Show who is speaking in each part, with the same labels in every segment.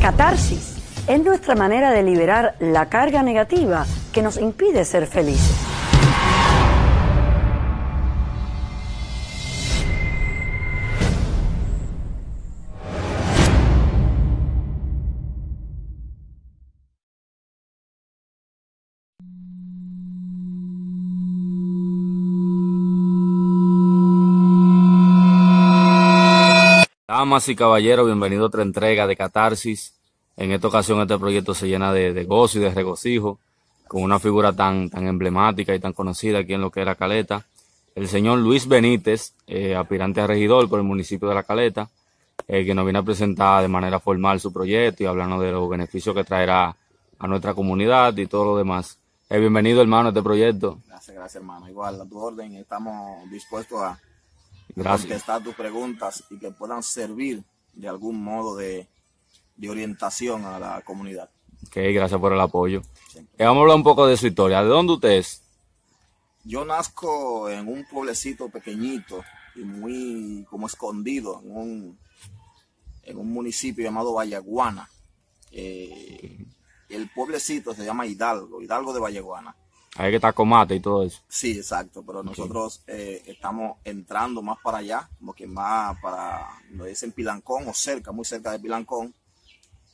Speaker 1: Catarsis es nuestra manera de liberar la carga negativa que nos impide ser felices.
Speaker 2: Damas y caballeros, bienvenido a otra entrega de Catarsis. En esta ocasión este proyecto se llena de gozo y de regocijo con una figura tan emblemática y tan conocida aquí en lo que es La Caleta, el señor Luis Benítez, aspirante a regidor por el municipio de La Caleta, que nos viene a presentar de manera formal su proyecto y hablarnos de los beneficios que traerá a nuestra comunidad y todo lo demás. Bienvenido, hermano, a este proyecto.
Speaker 3: Gracias, hermano. Igual, a tu orden, estamos dispuestos a
Speaker 2: Gracias.
Speaker 3: contestar tus preguntas y que puedan servir de algún modo de orientación a la comunidad.
Speaker 2: Ok, gracias por el apoyo.
Speaker 3: Sí.
Speaker 2: Vamos a hablar un poco de su historia. ¿De dónde usted es?
Speaker 3: Yo nazco en un pueblecito pequeñito y muy como escondido en un municipio llamado Vallaguana. El pueblecito se llama Hidalgo de Vallaguana.
Speaker 2: Hay que estar con mate y todo eso.
Speaker 3: Sí, exacto, pero nosotros estamos entrando más para allá, como quien va para, lo dicen Pilancón o cerca, muy cerca de Pilancón,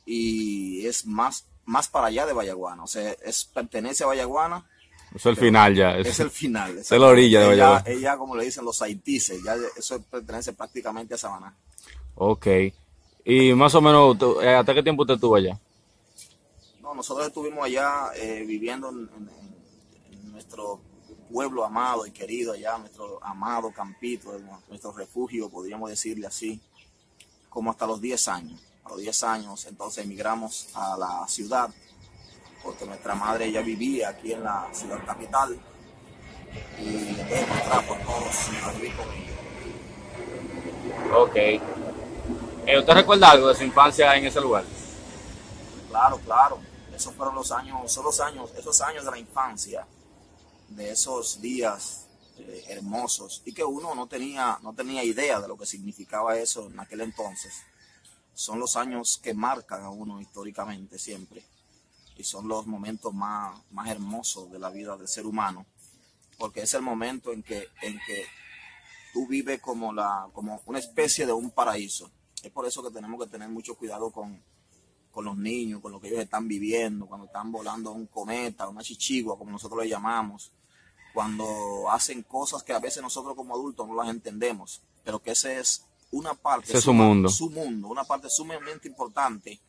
Speaker 3: y es más para allá de Vallaguana, o sea, pertenece a Vallaguana.
Speaker 2: Eso es el final ya.
Speaker 3: Es el final.
Speaker 2: Es la orilla de Vallaguana.
Speaker 3: Ella, como le dicen los haitises, ya eso pertenece prácticamente a Samaná.
Speaker 2: Ok. Y más o menos, ¿hasta qué tiempo usted estuvo allá?
Speaker 3: No, nosotros estuvimos allá viviendo en nuestro pueblo amado y querido allá, nuestro amado campito, nuestro refugio, podríamos decirle así, como hasta los 10 años. A los 10 años entonces emigramos a la ciudad, porque nuestra madre ya vivía aquí en la ciudad capital y entonces nos trajo todos a vivir con ella.
Speaker 2: Ok. ¿Usted recuerda algo de su infancia en ese lugar?
Speaker 3: Claro. Esos fueron esos años de la infancia, de esos días hermosos, y que uno no tenía idea de lo que significaba eso en aquel entonces. Son los años que marcan a uno históricamente siempre, y son los momentos más hermosos de la vida del ser humano, porque es el momento en que tú vives como una especie de un paraíso. Es por eso que tenemos que tener mucho cuidado con los niños, con lo que ellos están viviendo, cuando están volando un cometa, una chichigua, como nosotros le llamamos, cuando hacen cosas que a veces nosotros como adultos no las entendemos, pero que ese es una parte,
Speaker 2: ese es su mundo,
Speaker 3: una parte sumamente importante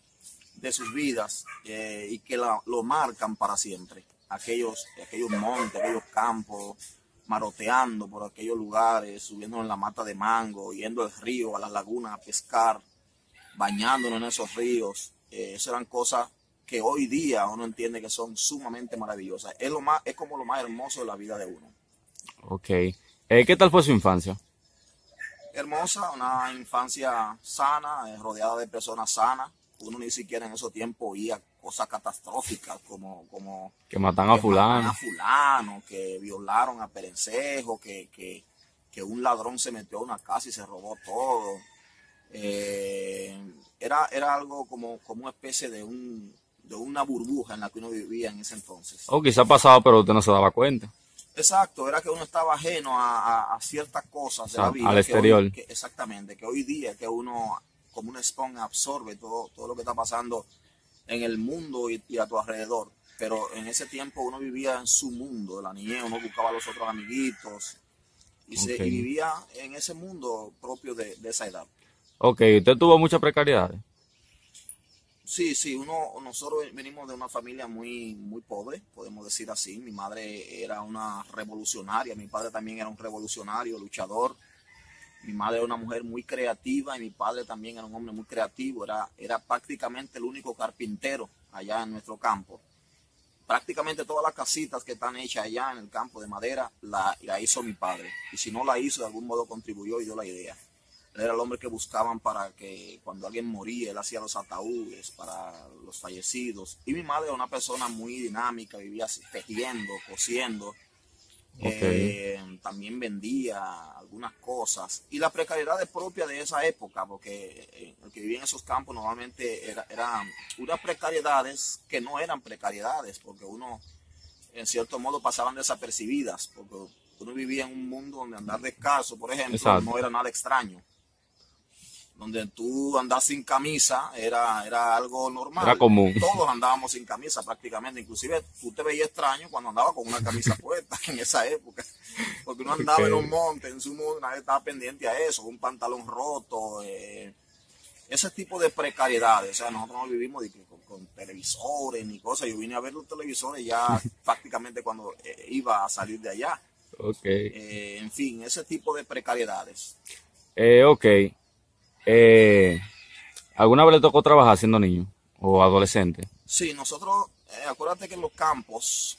Speaker 3: de sus vidas y que lo marcan para siempre. Aquellos montes, aquellos campos, maroteando por aquellos lugares, subiendo en la mata de mango, yendo al río, a las lagunas a pescar, bañándonos en esos ríos. Eso eran cosas que hoy día uno entiende que son sumamente maravillosas. Es como lo más hermoso de la vida de uno.
Speaker 2: Ok. ¿Qué tal fue su infancia?
Speaker 3: Hermosa, una infancia sana, rodeada de personas sanas. Uno ni siquiera en esos tiempos oía cosas catastróficas como
Speaker 2: que matan a fulano,
Speaker 3: que violaron a Perencejo, que un ladrón se metió a una casa y se robó todo. Era algo como una especie de una burbuja en la que uno vivía en ese entonces.
Speaker 2: O quizá pasaba, pero usted no se daba cuenta.
Speaker 3: Exacto, era que uno estaba ajeno a ciertas cosas de la vida.
Speaker 2: Al exterior.
Speaker 3: Exactamente, que hoy día que uno, como una esponja, absorbe todo lo que está pasando en el mundo y a tu alrededor. Pero en ese tiempo uno vivía en su mundo de la niñez, uno buscaba a los otros amiguitos y vivía en ese mundo propio de esa edad.
Speaker 2: Ok, ¿usted tuvo muchas precariedades?
Speaker 3: Sí, nosotros venimos de una familia muy pobre, podemos decir así. Mi madre era una revolucionaria, mi padre también era un revolucionario, luchador. Mi madre era una mujer muy creativa y mi padre también era un hombre muy creativo. Era prácticamente el único carpintero allá en nuestro campo. Prácticamente todas las casitas que están hechas allá en el campo de madera la hizo mi padre. Y si no la hizo, de algún modo contribuyó y dio la idea. Él era el hombre que buscaban para que cuando alguien moría, él hacía los ataúdes para los fallecidos. Y mi madre era una persona muy dinámica, vivía tejiendo, cosiendo.
Speaker 2: Ok,
Speaker 3: También vendía algunas cosas. Y la precariedad es propia de esa época, porque el que vivía en esos campos normalmente eran unas precariedades que no eran precariedades, porque uno en cierto modo pasaban desapercibidas, porque uno vivía en un mundo donde andar descalzo, por ejemplo,
Speaker 2: exacto.
Speaker 3: no era nada extraño. Donde tú andas sin camisa era algo
Speaker 2: Era
Speaker 3: normal.
Speaker 2: común.
Speaker 3: Todos andábamos sin camisa prácticamente. Inclusive tú te veías extraño cuando andaba con una camisa puesta en esa época. Porque uno andaba en un
Speaker 2: Ok,
Speaker 3: monte, en su mundo, nadie estaba pendiente a eso, un pantalón roto, ese tipo de precariedades. O sea, nosotros no vivimos con televisores ni cosas. Yo vine a ver los televisores ya prácticamente cuando iba a salir de allá.
Speaker 2: ok.
Speaker 3: En fin, ese tipo de precariedades.
Speaker 2: Ok. Eh, ¿Alguna vez le tocó trabajar siendo niño o adolescente?
Speaker 3: Sí, nosotros, acuérdate que en los campos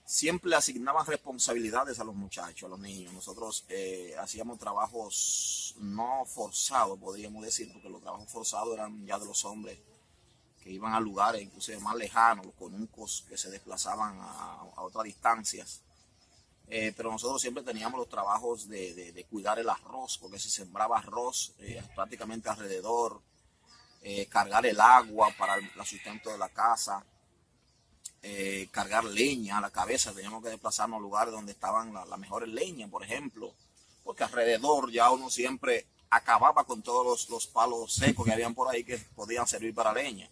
Speaker 3: siempre le asignaban responsabilidades a los muchachos, a los niños. Nosotros hacíamos trabajos no forzados, podríamos decir, porque los trabajos forzados eran ya de los hombres que iban a lugares inclusive más lejanos, los conucos que se desplazaban a otras distancias. Pero nosotros siempre teníamos los trabajos de cuidar el arroz, porque se sembraba arroz prácticamente alrededor, cargar el agua para el sustento de la casa, cargar leña a la cabeza. Teníamos que desplazarnos a lugares donde estaban las mejores leñas, por ejemplo, porque alrededor ya uno siempre acababa con todos los palos secos que habían por ahí que podían servir para leña.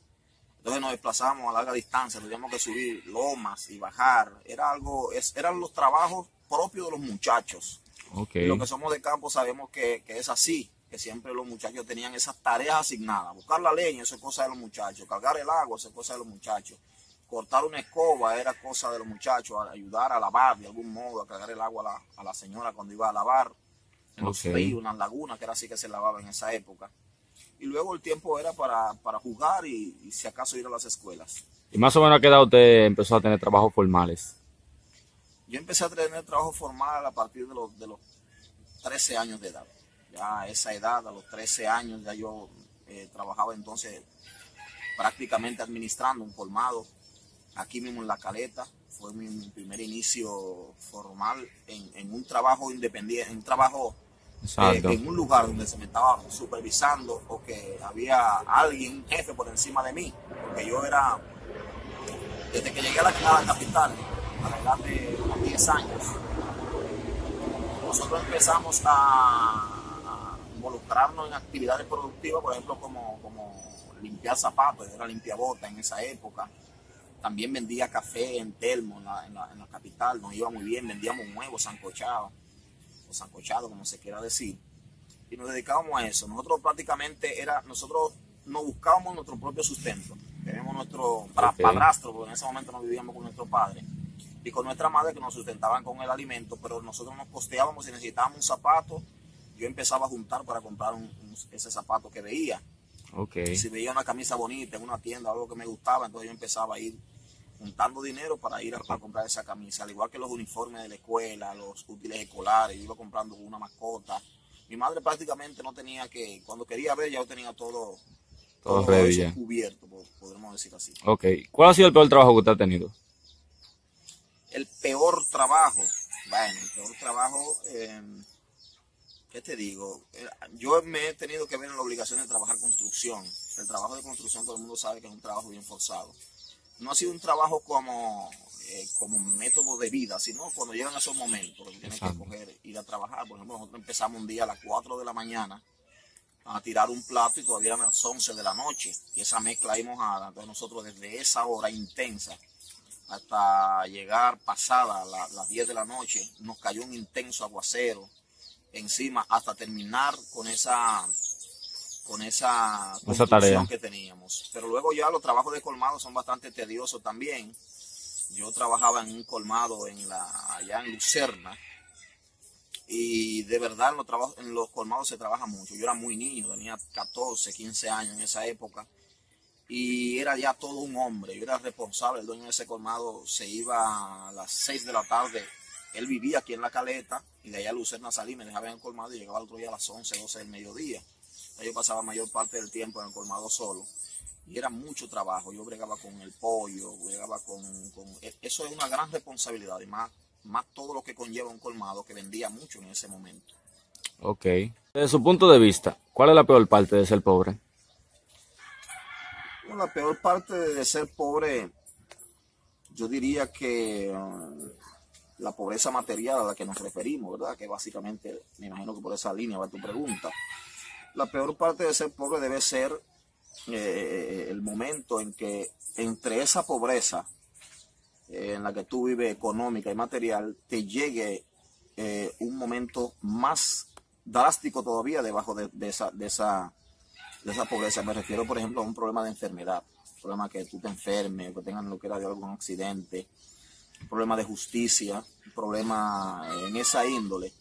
Speaker 3: Entonces nos desplazábamos a larga distancia, teníamos que subir lomas y bajar. Eran los trabajos propios de los muchachos.
Speaker 2: Ok,
Speaker 3: Y los que somos de campo sabemos que es así, que siempre los muchachos tenían esas tareas asignadas. Buscar la leña, eso es cosa de los muchachos. Cargar el agua, eso es cosa de los muchachos. Cortar una escoba era cosa de los muchachos. Ayudar a lavar de algún modo, a cargar el agua a la señora cuando iba a lavar. En los
Speaker 2: ok.
Speaker 3: ríos, en las lagunas, que era así que se lavaba en esa época. Y luego el tiempo era para jugar y si acaso ir a las escuelas.
Speaker 2: ¿Y más o menos a qué edad usted empezó a tener trabajos formales?
Speaker 3: Yo empecé a tener trabajo formal a partir de los 13 años de edad. Ya a esa edad, a los 13 años, ya yo trabajaba entonces prácticamente administrando un colmado aquí mismo en La Caleta. Fue mi primer inicio formal en un trabajo independiente, en un trabajo
Speaker 2: Exacto.
Speaker 3: en un lugar donde se me estaba supervisando o que había alguien, un jefe por encima de mí, porque yo era, desde que llegué a la capital, a la edad de unos 10 años, nosotros empezamos a involucrarnos en actividades productivas, por ejemplo, como limpiar zapatos, yo era limpiabota en esa época. También vendía café en Telmo, en la capital, nos iba muy bien, vendíamos huevos sancochados, o sancochados, como se quiera decir, y nos dedicábamos a eso. Nosotros prácticamente nosotros nos buscábamos nuestro propio sustento. Tenemos nuestro padrastro, porque en ese momento no vivíamos con nuestro padre, y con nuestra madre que nos sustentaban con el alimento, pero nosotros nos costeábamos. Si necesitábamos un zapato, yo empezaba a juntar para comprar ese zapato que veía.
Speaker 2: Ok,
Speaker 3: Si veía una camisa bonita en una tienda, algo que me gustaba, entonces yo empezaba a ir juntando dinero para ir a comprar esa camisa, al igual que los uniformes de la escuela, los útiles escolares. Yo iba comprando una mascota. Mi madre prácticamente no tenía que, cuando quería ver, ya yo tenía todo
Speaker 2: ready
Speaker 3: eso
Speaker 2: ya.
Speaker 3: cubierto, podremos decir así.
Speaker 2: Ok, ¿cuál ha sido el peor trabajo que usted ha tenido?
Speaker 3: El peor trabajo, bueno, el peor trabajo, ¿qué te digo? Yo me he tenido que ver en la obligación de trabajar construcción. El trabajo de construcción todo el mundo sabe que es un trabajo bien forzado. No ha sido un trabajo como método de vida, sino cuando llegan esos momentos que tienes que coger, ir a trabajar. Por ejemplo, nosotros empezamos un día a las 4 de la mañana a tirar un plato y todavía eran las 11 de la noche. Y esa mezcla ahí mojada. Entonces nosotros desde esa hora intensa hasta llegar pasada las 10 de la noche, nos cayó un intenso aguacero encima hasta terminar con esa
Speaker 2: Esa tarea.
Speaker 3: construcción que teníamos. Pero luego ya los trabajos de colmado son bastante tediosos también. Yo trabajaba en un colmado allá en Lucerna, y de verdad en los colmados se trabaja mucho. Yo era muy niño, tenía 14, 15 años en esa época, y era ya todo un hombre. Yo era responsable. El dueño de ese colmado se iba a las 6 de la tarde. Él vivía aquí en La Caleta, y de allá a Lucerna salí, me dejaba en el colmado y llegaba el otro día a las 11, 12 del mediodía. Yo pasaba mayor parte del tiempo en el colmado solo, y era mucho trabajo. Yo bregaba con el pollo, bregaba con eso es una gran responsabilidad, y más más todo lo que conlleva un colmado, que vendía mucho en ese momento.
Speaker 2: Ok. Desde su punto de vista, ¿cuál es la peor parte de ser pobre?
Speaker 3: Bueno, la peor parte de ser pobre, yo diría que la pobreza material a la que nos referimos, ¿verdad? Que básicamente, me imagino que por esa línea va tu pregunta. La peor parte de ser pobre debe ser el momento en que entre esa pobreza en la que tú vives, económica y material, te llegue un momento más drástico todavía debajo de esa pobreza. Me refiero, por ejemplo, a un problema de enfermedad, un problema que tú te enfermes, que tengan lo que era de algún accidente, un problema de justicia, un problema en esa índole.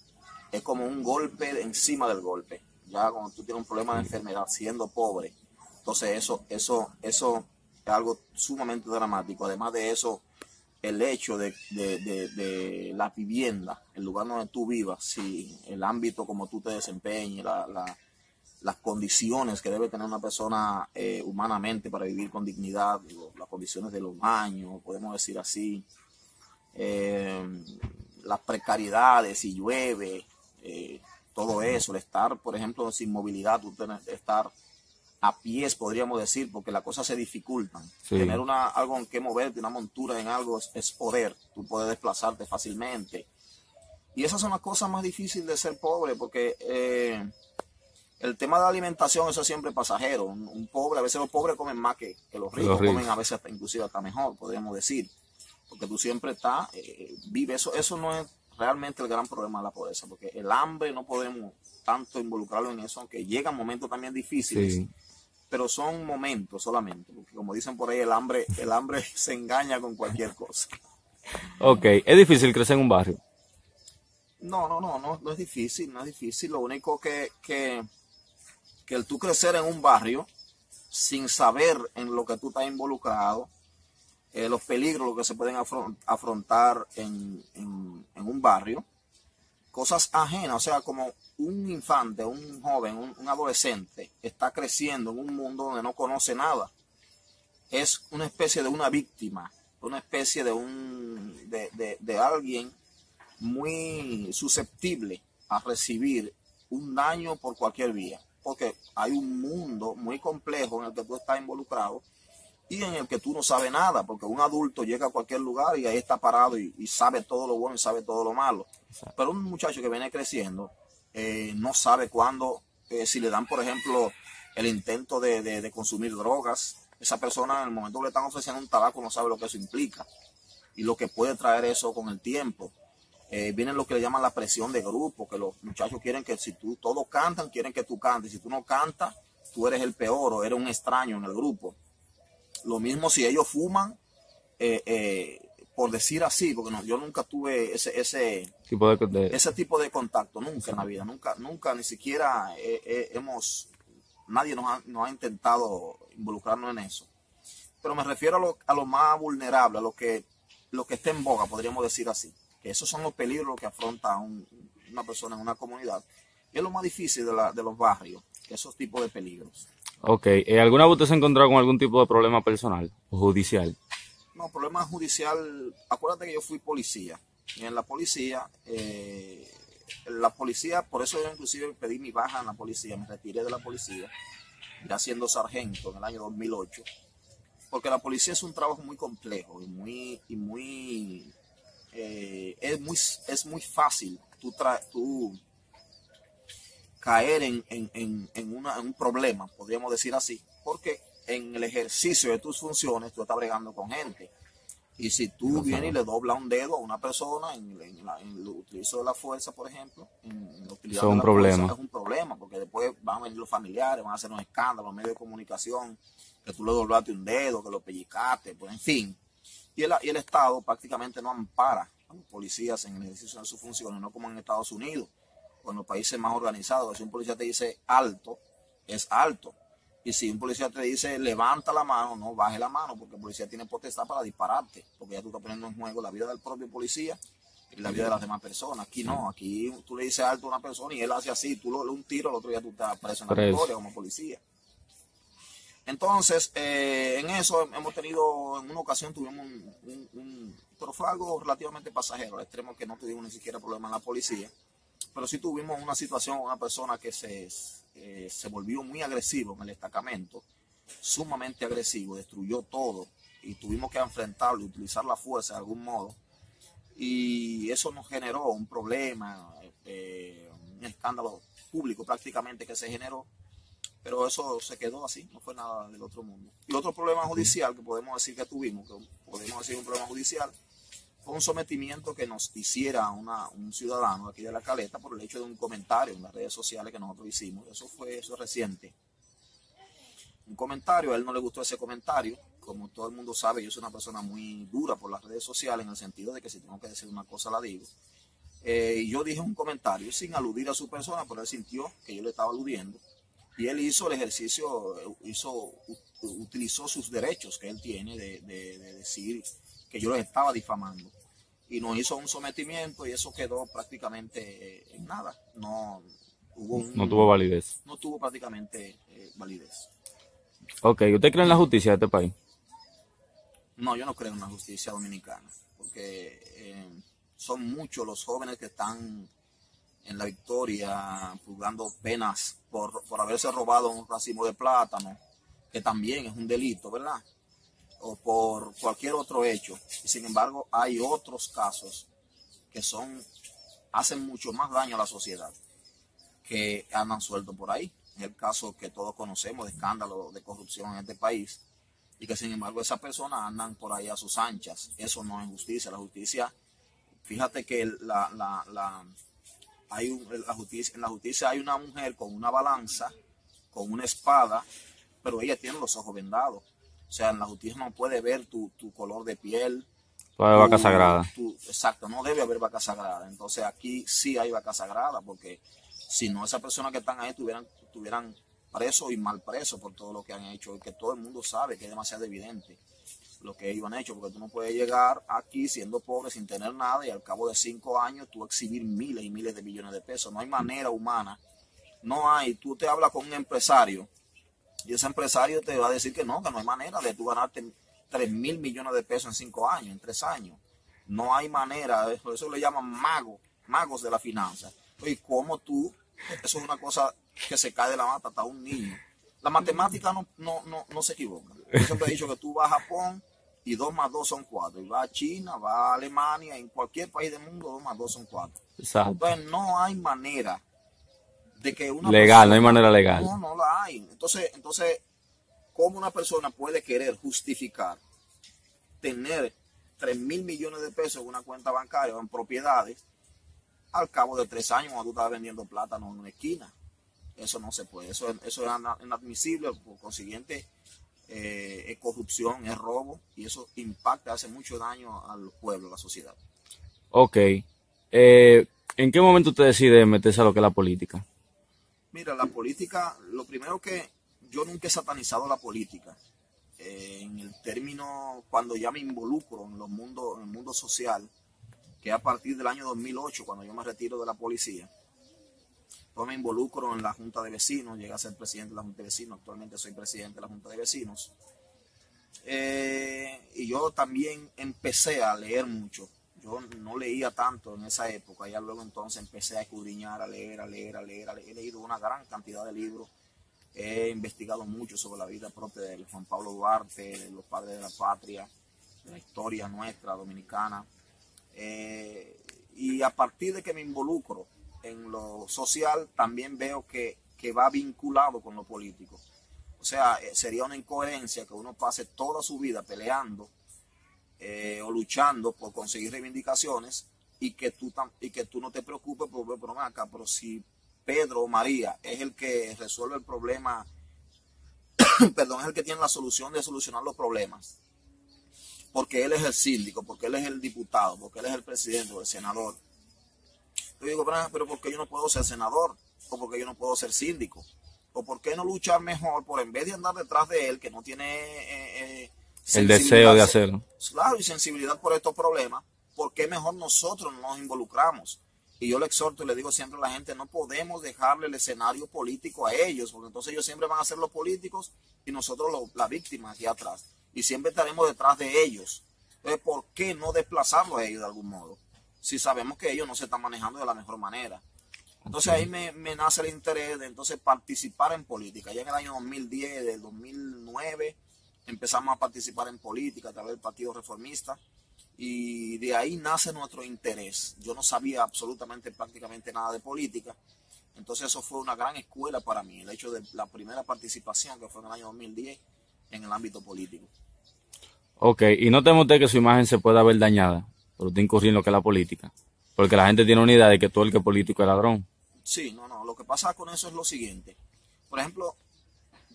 Speaker 3: Es como un golpe encima del golpe. Ya cuando tú tienes un problema de enfermedad siendo pobre, entonces eso es algo sumamente dramático. Además de eso, el hecho de la vivienda, el lugar donde tú vivas, si el ámbito como tú te desempeñes, las condiciones que debe tener una persona humanamente para vivir con dignidad, las condiciones de los baños, podemos decir así, las precariedades, si llueve, todo eso, el estar, por ejemplo, sin movilidad, tú tienes que estar a pies, podríamos decir, porque las cosas se dificultan. Sí. Tener algo en que moverte, una montura en algo es poder, tú puedes desplazarte fácilmente. Y esas son las cosas más difíciles de ser pobre, porque el tema de la alimentación, eso es siempre pasajero. Un pobre, a veces los pobres comen más que los ricos, comen a veces hasta, inclusive hasta mejor, podríamos decir. Porque tú siempre estás, vives, eso no es realmente el gran problema de la pobreza, porque el hambre no podemos tanto involucrarlo en eso, aunque llegan momentos también difíciles, sí, pero son momentos solamente, porque como dicen por ahí, el hambre se engaña con cualquier cosa.
Speaker 2: Ok, ¿es difícil crecer en un barrio?
Speaker 3: No es difícil, no es difícil. Lo único que el tú crecer en un barrio sin saber en lo que tú estás involucrado, los peligros lo que se pueden afrontar en un barrio, cosas ajenas, o sea, como un infante, un joven, un adolescente está creciendo en un mundo donde no conoce nada. Es una especie de una víctima, una especie de alguien muy susceptible a recibir un daño por cualquier vía, porque hay un mundo muy complejo en el que tú estás involucrado y en el que tú no sabes nada, porque un adulto llega a cualquier lugar y ahí está parado y sabe todo lo bueno y sabe todo lo malo. Pero un muchacho que viene creciendo no sabe cuándo, si le dan, por ejemplo, el intento de consumir drogas, esa persona en el momento que le están ofreciendo un tabaco no sabe lo que eso implica y lo que puede traer eso con el tiempo. Viene lo que le llaman la presión de grupo, que los muchachos quieren que si todos cantan, quieren que tú cantes. Si tú no cantas, tú eres el peor o eres un extraño en el grupo. Lo mismo si ellos fuman, por decir así, porque yo nunca tuve ese tipo de contacto, nunca en la vida, nunca ni siquiera nadie nos ha intentado involucrarnos en eso. Pero me refiero a lo más vulnerable, a lo que está en boga, podríamos decir así. Que esos son los peligros que afronta una persona en una comunidad. Y es lo más difícil de los barrios, esos tipos de peligros.
Speaker 2: Ok, ¿alguna vez usted se ha encontrado con algún tipo de problema personal o judicial?
Speaker 3: No, problema judicial, acuérdate que yo fui policía, y en la policía, por eso yo inclusive pedí mi baja en la policía, me retiré de la policía, ya siendo sargento en el año 2008, porque la policía es un trabajo muy complejo es muy fácil tú caer en un problema, podríamos decir así, porque en el ejercicio de tus funciones tú estás bregando con gente. Y si tú vienes y le doblas un dedo a una persona en el utilizo de la fuerza, por ejemplo, en la utilidad de la fuerza, es un problema, porque después van a venir los familiares, van a hacer un escándalo, los medios de comunicación, que tú le doblaste un dedo, que lo pellizcaste, pues en fin. Y el Estado prácticamente no ampara a los policías en el ejercicio de sus funciones, no como en Estados Unidos o en los países más organizados. Si un policía te dice alto, es alto. Y si un policía te dice levanta la mano, no baje la mano, porque el policía tiene potestad para dispararte, porque ya tú estás poniendo en juego la vida del propio policía y la vida de las demás personas. Aquí no, aquí tú le dices alto a una persona y él hace así, tú le das un tiro, el otro día tú estás preso en la victoria como policía. Entonces, en eso hemos tenido, en una ocasión tuvimos pero fue algo relativamente pasajero, al extremo que no tuvimos ni siquiera problema en la policía, pero sí tuvimos una situación, una persona que se volvió muy agresivo en el destacamento, sumamente agresivo, destruyó todo y tuvimos que enfrentarlo y utilizar la fuerza de algún modo, y eso nos generó un problema, un escándalo público prácticamente que se generó. Pero eso se quedó así, no fue nada del otro mundo. Y otro problema judicial que podemos decir que tuvimos, un problema judicial, fue un sometimiento que nos hiciera un ciudadano aquí de La Caleta por el hecho de un comentario en las redes sociales que nosotros hicimos. Eso es reciente. Un comentario, a él no le gustó ese comentario. Como todo el mundo sabe, yo soy una persona muy dura por las redes sociales en el sentido de que si tengo que decir una cosa la digo. Y yo dije un comentario sin aludir a su persona, pero él sintió que yo le estaba aludiendo. Y él hizo el ejercicio, utilizó sus derechos que él tiene de decir que yo los estaba difamando. Y nos hizo un sometimiento y eso quedó prácticamente en nada. No
Speaker 2: tuvo validez.
Speaker 3: No tuvo prácticamente validez.
Speaker 2: Ok, ¿usted cree en la justicia de este país?
Speaker 3: No, yo no creo en la justicia dominicana, porque son muchos los jóvenes que están en La Victoria purgando penas por haberse robado un racimo de plátano, que también es un delito, ¿verdad? O por cualquier otro hecho. Y sin embargo, hay otros casos que hacen mucho más daño a la sociedad, que andan sueltos por ahí. Es el caso que todos conocemos de escándalo de corrupción en este país, y que sin embargo esas personas andan por ahí a sus anchas. Eso no es justicia. La justicia, fíjate que en la justicia hay una mujer con una balanza, con una espada, pero ella tiene los ojos vendados. O sea, en la justicia no puede ver tu color de piel.
Speaker 2: Puede haber vaca sagrada.
Speaker 3: Exacto, no debe haber vaca sagrada. Entonces aquí sí hay vaca sagrada, porque si no, esas personas que están ahí estuvieran presos y mal presos por todo lo que han hecho, y que todo el mundo sabe que es demasiado evidente lo que ellos han hecho, porque tú no puedes llegar aquí siendo pobre, sin tener nada, y al cabo de 5 años tú exhibir miles y miles de millones de pesos. No hay manera humana, no hay. Tú te hablas con un empresario y ese empresario te va a decir que no hay manera de tú ganarte 3.000 millones de pesos en 5 años, en 3 años. No hay manera, eso le llaman magos de la finanza. Y como eso es una cosa que se cae de la mata hasta un niño. La matemática no se equivoca. Yo siempre he dicho que tú vas a Japón y 2 más 2 son 4. Y vas a China, vas a Alemania, en cualquier país del mundo 2 más 2 son 4.
Speaker 2: Exacto.
Speaker 3: Entonces no hay manera de que una
Speaker 2: legal,
Speaker 3: persona,
Speaker 2: no hay manera legal.
Speaker 3: No la hay. Entonces, ¿cómo una persona puede querer justificar tener 3.000 millones de pesos en una cuenta bancaria o en propiedades al cabo de 3 años cuando tú estás vendiendo plátano en una esquina? Eso no se puede, eso es inadmisible. Por consiguiente, es corrupción, es robo, y eso impacta, hace mucho daño al pueblo, a la sociedad.
Speaker 2: Ok. ¿En qué momento usted decide meterse a lo que es la política?
Speaker 3: Mira, la política, lo primero que yo nunca he satanizado la política. En el término, cuando ya me involucro en el mundo social, que a partir del año 2008, cuando yo me retiro de la policía, yo me involucro en la Junta de Vecinos, llegué a ser presidente de la Junta de Vecinos, actualmente soy presidente de la Junta de Vecinos. Y yo también empecé a leer mucho. Yo no leía tanto en esa época, ya luego entonces empecé a escudriñar, a leer. He leído una gran cantidad de libros, he investigado mucho sobre la vida propia de Juan Pablo Duarte, de los padres de la patria, de la historia nuestra dominicana. Y a partir de que me involucro en lo social, también veo que va vinculado con lo político. O sea, sería una incoherencia que uno pase toda su vida peleando o luchando por conseguir reivindicaciones y que tú no te preocupes por acá, pero si Pedro o María es el que resuelve el problema, perdón, es el que tiene la solución de solucionar los problemas, porque él es el síndico, porque él es el diputado, porque él es el presidente o el senador. Yo digo, pero ¿por qué yo no puedo ser senador? ¿O por qué yo no puedo ser síndico? ¿O por qué no luchar mejor por, en vez de andar detrás de él, que no tiene
Speaker 2: el deseo de hacerlo?
Speaker 3: Claro, y sensibilidad por estos problemas, ¿por qué mejor nosotros no nos involucramos? Y yo le exhorto y le digo siempre a la gente, no podemos dejarle el escenario político a ellos, porque entonces ellos siempre van a ser los políticos y nosotros las víctimas aquí atrás. Y siempre estaremos detrás de ellos. Entonces, ¿por qué no desplazarlos a ellos de algún modo? Si sabemos que ellos no se están manejando de la mejor manera. Entonces ahí me nace el interés de entonces participar en política. Ya en el año 2010, del 2009, empezamos a participar en política a través del Partido Reformista. Y de ahí nace nuestro interés. Yo no sabía absolutamente prácticamente nada de política. Entonces eso fue una gran escuela para mí, el hecho de la primera participación que fue en el año 2010 en el ámbito político.
Speaker 2: Ok, ¿y no teme usted que su imagen se pueda ver dañada por usted incurrir en lo que es la política? Porque la gente tiene una idea de que todo el que es político es ladrón.
Speaker 3: Sí, no, lo que pasa con eso es lo siguiente. Por ejemplo,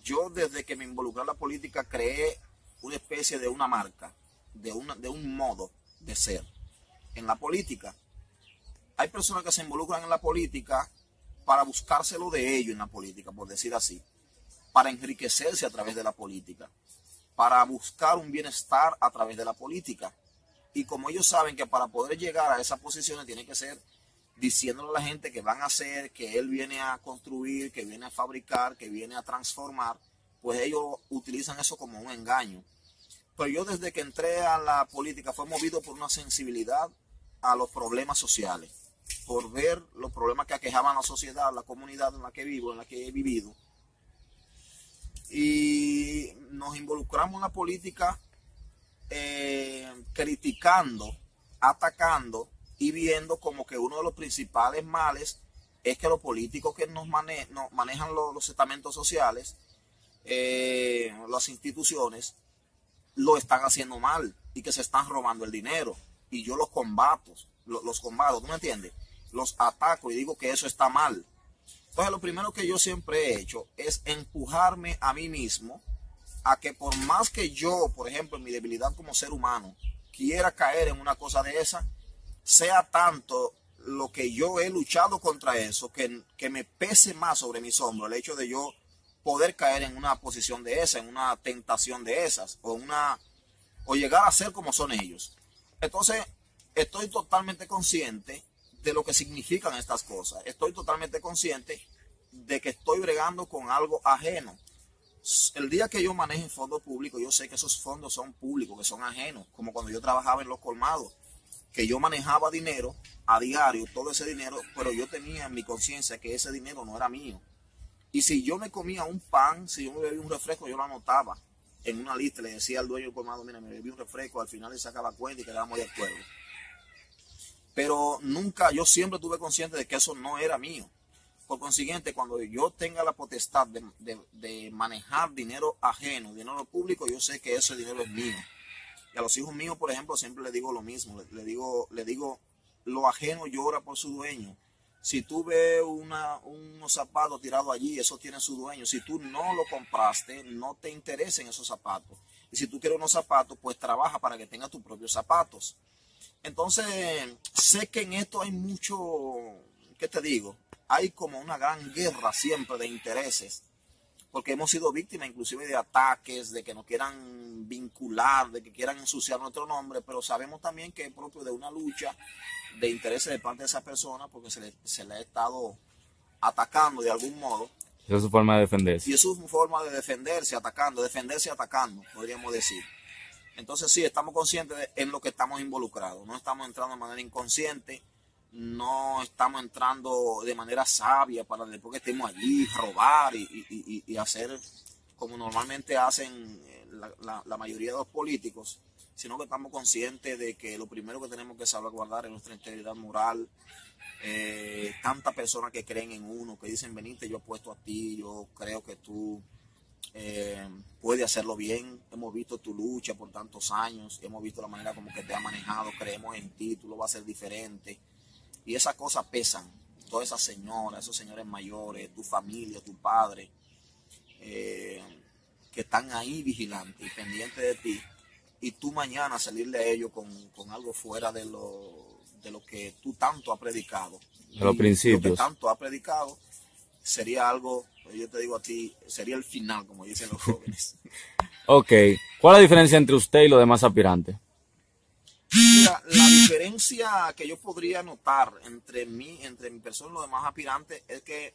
Speaker 3: yo desde que me involucré en la política creé una especie de una marca, de un modo de ser. En la política, hay personas que se involucran en la política para buscárselo de ellos en la política, por decir así, para enriquecerse a través de la política, para buscar un bienestar a través de la política. Y como ellos saben que para poder llegar a esas posiciones tiene que ser diciéndole a la gente que van a hacer, que él viene a construir, que viene a fabricar, que viene a transformar, pues ellos utilizan eso como un engaño. Pero yo desde que entré a la política fue movido por una sensibilidad a los problemas sociales, por ver los problemas que aquejaban a la sociedad, la comunidad en la que vivo, en la que he vivido. Y nos involucramos en la política criticando, atacando y viendo como que uno de los principales males es que los políticos que nos manejan los estamentos sociales, las instituciones, lo están haciendo mal y que se están robando el dinero. Y yo los combato, ¿tú me entiendes? Los ataco y digo que eso está mal. Entonces lo primero que yo siempre he hecho es empujarme a mí mismo a que por más que yo, por ejemplo, en mi debilidad como ser humano, quiera caer en una cosa de esa, sea tanto lo que yo he luchado contra eso, que me pese más sobre mis hombros el hecho de yo poder caer en una posición de esa, en una tentación de esas, o llegar a ser como son ellos. Entonces, estoy totalmente consciente de lo que significan estas cosas. Estoy totalmente consciente de que estoy bregando con algo ajeno. El día que yo maneje fondos públicos, yo sé que esos fondos son públicos, que son ajenos, como cuando yo trabajaba en los colmados, que yo manejaba dinero a diario, todo ese dinero, pero yo tenía en mi conciencia que ese dinero no era mío. Y si yo me comía un pan, si yo me bebía un refresco, yo lo anotaba en una lista, le decía al dueño del colmado, mira, me bebí un refresco, al final le sacaba cuenta y quedábamos de acuerdo. Pero nunca, yo siempre tuve consciente de que eso no era mío. Por consiguiente, cuando yo tenga la potestad de manejar dinero ajeno, dinero público, yo sé que ese dinero es mío. Y a los hijos míos, por ejemplo, siempre les digo lo mismo. Le digo, lo ajeno llora por su dueño. Si tú ves unos zapatos tirados allí, eso tiene su dueño. Si tú no lo compraste, no te interesen esos zapatos. Y si tú quieres unos zapatos, pues trabaja para que tengas tus propios zapatos. Entonces, sé que en esto hay mucho, ¿qué te digo? Hay como una gran guerra siempre de intereses, porque hemos sido víctimas inclusive de ataques, de que nos quieran vincular, de que quieran ensuciar nuestro nombre, pero sabemos también que es propio de una lucha de intereses de parte de esa persona, porque se le ha estado atacando de algún modo.
Speaker 2: Esa es su forma de defenderse.
Speaker 3: Y es su forma de defenderse atacando, podríamos decir. Entonces sí, estamos conscientes en lo que estamos involucrados, no estamos entrando de manera inconsciente, no estamos entrando de manera sabia para después que estemos allí, robar y hacer como normalmente hacen la mayoría de los políticos, sino que estamos conscientes de que lo primero que tenemos que salvaguardar es nuestra integridad moral. Tantas personas que creen en uno, que dicen, Benítez, yo apuesto a ti, yo creo que tú puedes hacerlo bien, hemos visto tu lucha por tantos años, hemos visto la manera como que te ha manejado, creemos en ti, tú lo vas a hacer diferente. Y esas cosas pesan, todas esas señoras, esos señores mayores, tu familia, tu padre, que están ahí vigilantes y pendientes de ti, y tú mañana salirle a ellos con algo fuera de lo que tú tanto has predicado.
Speaker 2: De los principios.
Speaker 3: Lo que tanto has predicado sería algo, yo te digo a ti, sería el final, como dicen los jóvenes.
Speaker 2: Ok, ¿cuál es la diferencia entre usted y los demás aspirantes?
Speaker 3: Mira, la diferencia que yo podría notar entre mi persona y los demás aspirantes es que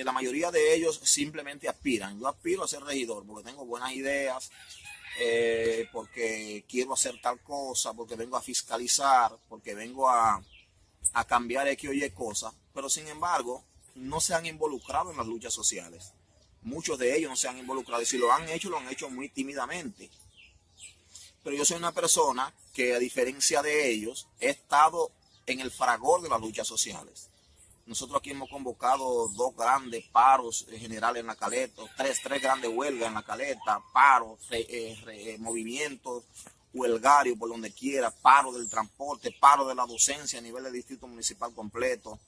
Speaker 3: la mayoría de ellos simplemente aspiran. Yo aspiro a ser regidor porque tengo buenas ideas, porque quiero hacer tal cosa, porque vengo a fiscalizar, porque vengo a cambiar X o Y cosas, pero sin embargo no se han involucrado en las luchas sociales. Muchos de ellos no se han involucrado y si lo han hecho muy tímidamente. Pero yo soy una persona que, a diferencia de ellos, he estado en el fragor de las luchas sociales. Nosotros aquí hemos convocado 2 grandes paros generales en La Caleta, tres grandes huelgas en La Caleta, paros, movimientos huelgarios por donde quiera, paro del transporte, paro de la docencia a nivel del distrito municipal completo,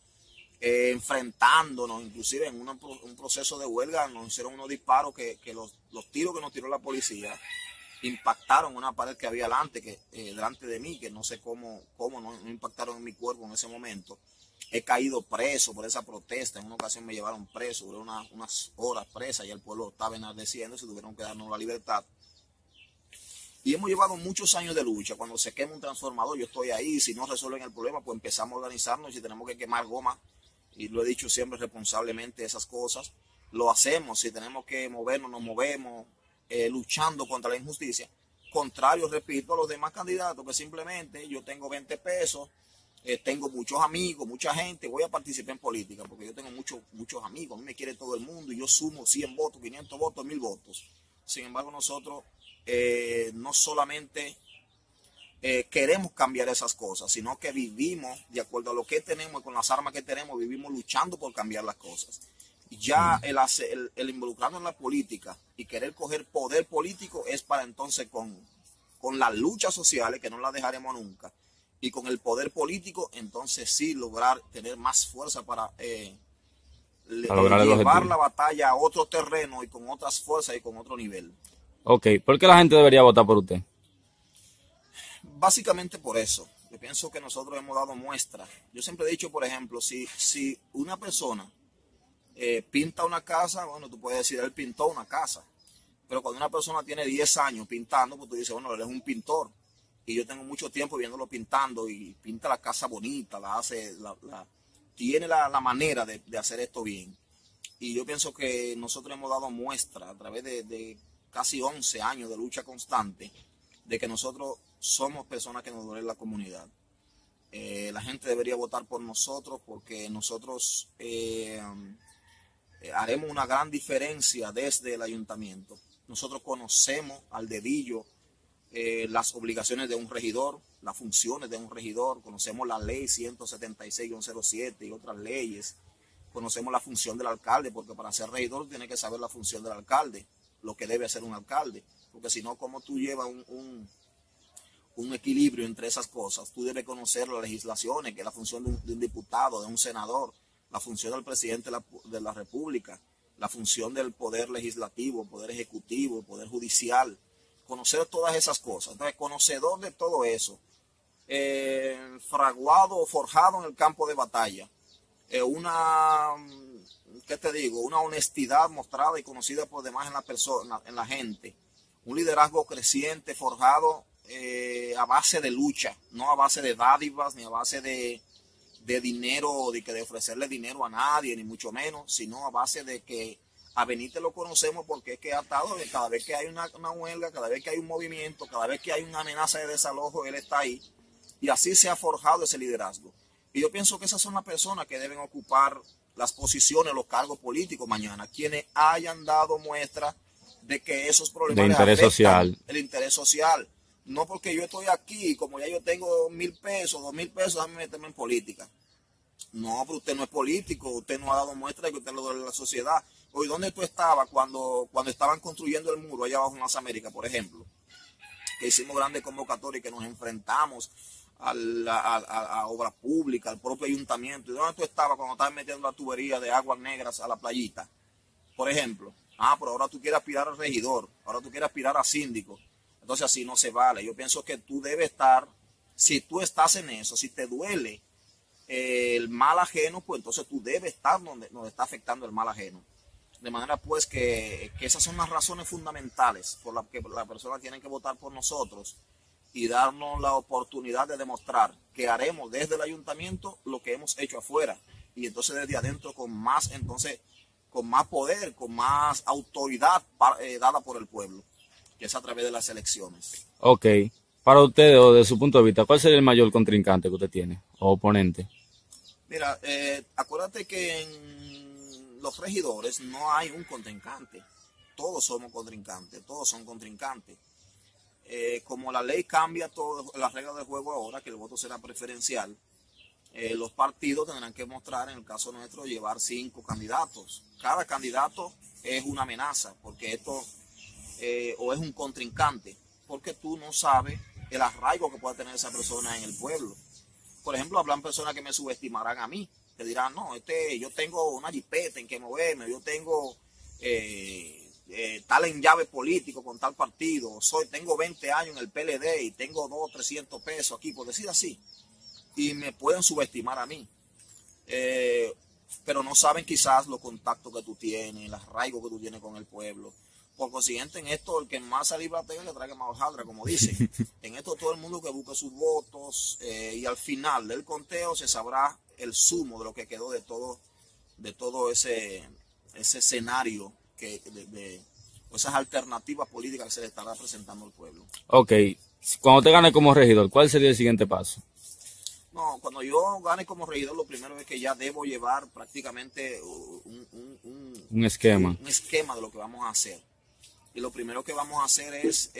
Speaker 3: enfrentándonos, inclusive en un proceso de huelga nos hicieron unos disparos que los tiros que nos tiró la policía impactaron una pared que había delante de mí, que no sé cómo no impactaron en mi cuerpo en ese momento. He caído preso por esa protesta. En una ocasión me llevaron preso, duré unas horas presa y el pueblo estaba enardeciendo, se tuvieron que darnos la libertad. Y hemos llevado muchos años de lucha. Cuando se quema un transformador, yo estoy ahí. Si no resuelven el problema, pues empezamos a organizarnos. Si tenemos que quemar goma, y lo he dicho siempre responsablemente, esas cosas, lo hacemos. Si tenemos que movernos, nos movemos, luchando contra la injusticia. Contrario, repito, a los demás candidatos que simplemente yo tengo 20 pesos, tengo muchos amigos, mucha gente, voy a participar en política porque yo tengo muchos amigos, a mí me quiere todo el mundo y yo sumo 100 votos, 500 votos, 1000 votos. Sin embargo, nosotros no solamente queremos cambiar esas cosas, sino que vivimos de acuerdo a lo que tenemos y con las armas que tenemos, vivimos luchando por cambiar las cosas. Ya el involucrarnos en la política y querer coger poder político es para entonces con las luchas sociales, que no las dejaremos nunca, y con el poder político, entonces sí lograr tener más fuerza para llevar la batalla a otro terreno y con otras fuerzas y con otro nivel.
Speaker 2: Ok, ¿por qué la gente debería votar por usted?
Speaker 3: Básicamente por eso. Yo pienso que nosotros hemos dado muestra. Yo siempre he dicho, por ejemplo, si una persona pinta una casa, bueno, tú puedes decir, él pintó una casa. Pero cuando una persona tiene 10 años pintando, pues tú dices, bueno, él es un pintor. Y yo tengo mucho tiempo viéndolo pintando y pinta la casa bonita, tiene la manera de hacer esto bien. Y yo pienso que nosotros hemos dado muestra a través de casi 11 años de lucha constante de que nosotros somos personas que nos duele la comunidad. La gente debería votar por nosotros porque nosotros haremos una gran diferencia desde el ayuntamiento. Nosotros conocemos al dedillo las obligaciones de un regidor, las funciones de un regidor, conocemos la ley 176-07 y otras leyes, conocemos la función del alcalde, porque para ser regidor tiene que saber la función del alcalde, lo que debe hacer un alcalde, porque si no, ¿cómo tú llevas un equilibrio entre esas cosas? Tú debes conocer las legislaciones, que es la función de un diputado, de un senador, la función del presidente de la República, la función del poder legislativo, poder ejecutivo, poder judicial, conocer todas esas cosas. Entonces, conocedor de todo eso, fraguado o forjado en el campo de batalla, ¿qué te digo? Una honestidad mostrada y conocida por demás en la persona, en la gente, un liderazgo creciente, forjado a base de lucha, no a base de dádivas, ni a base de dinero, de ofrecerle dinero a nadie, ni mucho menos, sino a base de que a Benítez lo conocemos porque es que ha estado, cada vez que hay una huelga, cada vez que hay un movimiento, cada vez que hay una amenaza de desalojo, él está ahí. Y así se ha forjado ese liderazgo. Y yo pienso que esas son las personas que deben ocupar las posiciones, los cargos políticos mañana, quienes hayan dado muestra de que esos problemas
Speaker 2: de interés social,
Speaker 3: el interés social. No porque yo estoy aquí, como ya yo tengo 1000 pesos, 2000 pesos, déjame meterme en política. No, pero usted no es político, usted no ha dado muestra de que usted lo duele a la sociedad. Hoy, ¿dónde tú estabas cuando estaban construyendo el muro allá abajo en las Américas, por ejemplo? Que hicimos grandes convocatorias y que nos enfrentamos a obra pública, al propio ayuntamiento. ¿Y dónde tú estabas cuando estabas metiendo la tubería de aguas negras a la playita? Por ejemplo. Pero ahora tú quieres aspirar a regidor, ahora tú quieres aspirar a síndico. Entonces así no se vale. Yo pienso que tú debes estar, si tú estás en eso, si te duele el mal ajeno, pues entonces tú debes estar donde está afectando el mal ajeno. De manera pues que esas son las razones fundamentales por las que la persona tiene que votar por nosotros. y darnos la oportunidad de demostrar que haremos desde el ayuntamiento lo que hemos hecho afuera, y entonces desde adentro con más poder, con más autoridad dada por el pueblo, que es a través de las elecciones.
Speaker 2: Ok. Para usted, o de su punto de vista, ¿cuál sería el mayor contrincante que usted tiene, o oponente?
Speaker 3: Mira, acuérdate que en los regidores no hay un contrincante. Todos somos contrincantes, todos son contrincantes. Como la ley cambia todas las reglas del juego ahora, que el voto será preferencial, los partidos tendrán que mostrar, en el caso nuestro, llevar 5 candidatos. Cada candidato es una amenaza, porque esto o es un contrincante, porque tú no sabes el arraigo que pueda tener esa persona en el pueblo. Por ejemplo, habrán personas que me subestimarán a mí, que dirán, no, yo tengo una jipeta en que moverme, yo tengo tal en llave político con tal partido, tengo 20 años en el PLD y tengo 200 o 300 pesos aquí, por decir así, y me pueden subestimar a mí. Pero no saben quizás los contactos que tú tienes, el arraigo que tú tienes con el pueblo. Por consiguiente, en esto, el que más saliva tenga le traiga más hojaldra, como dicen. En esto, todo el mundo que busque sus votos, y al final del conteo se sabrá el sumo de lo que quedó de todo ese escenario, o esas alternativas políticas que se le estará presentando al pueblo.
Speaker 2: Ok. Cuando te gane como regidor, ¿cuál sería el siguiente paso?
Speaker 3: No, cuando yo gane como regidor, lo primero es que ya debo llevar prácticamente
Speaker 2: Un esquema.
Speaker 3: Un esquema de lo que vamos a hacer. Y lo primero que vamos a hacer es,